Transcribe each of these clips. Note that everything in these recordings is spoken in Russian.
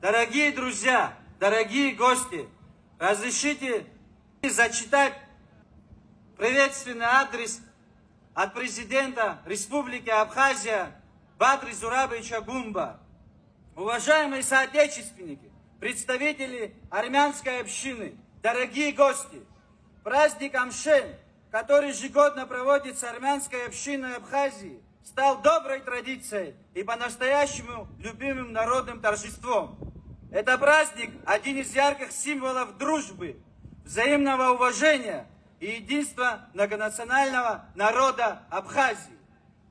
Дорогие друзья, дорогие гости, разрешите зачитать приветственный адрес от президента Республики Абхазия Бадри Зурабовича Гумба. Уважаемые соотечественники, представители армянской общины, дорогие гости, праздник Амшен, который ежегодно проводится армянской общиной Абхазии, стал доброй традицией и по-настоящему любимым народным торжеством. Это праздник – один из ярких символов дружбы, взаимного уважения и единства многонационального народа Абхазии.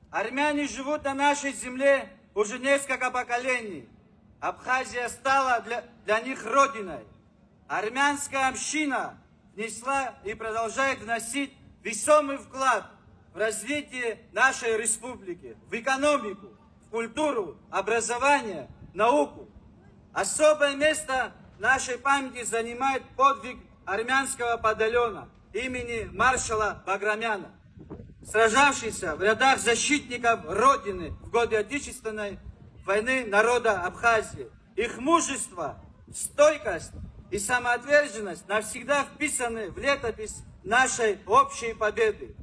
Армяне живут на нашей земле уже несколько поколений. Абхазия стала для них родиной. Армянская община внесла и продолжает вносить весомый вклад в развитие нашей республики, в экономику, в культуру, образование, науку. Особое место в нашей памяти занимает подвиг армянского батальона имени маршала Баграмяна, сражавшийся в рядах защитников Родины в годы Отечественной войны народа Абхазии. Их мужество, стойкость и самоотверженность навсегда вписаны в летопись нашей общей победы.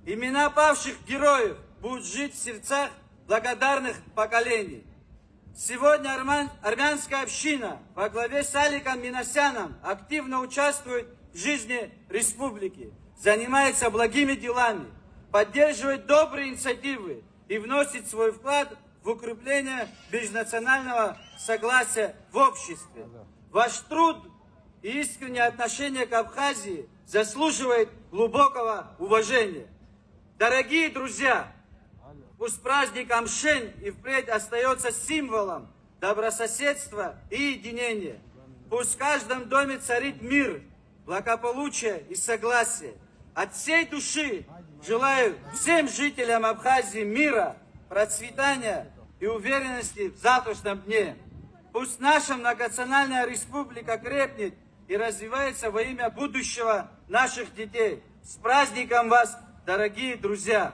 Имена павших героев будут жить в сердцах благодарных поколений. Сегодня армянская община во главе с Аликом Минасяном активно участвует в жизни республики, занимается благими делами, поддерживает добрые инициативы и вносит свой вклад в укрепление межнационального согласия в обществе. Ваш труд и искреннее отношение к Абхазии заслуживает глубокого уважения. Дорогие друзья, пусть праздник Амшен и впредь остается символом добрососедства и единения. Пусть в каждом доме царит мир, благополучие и согласие. От всей души желаю всем жителям Абхазии мира, процветания и уверенности в завтрашнем дне. Пусть наша многонациональная республика крепнет и развивается во имя будущего наших детей. С праздником вас, дорогие друзья!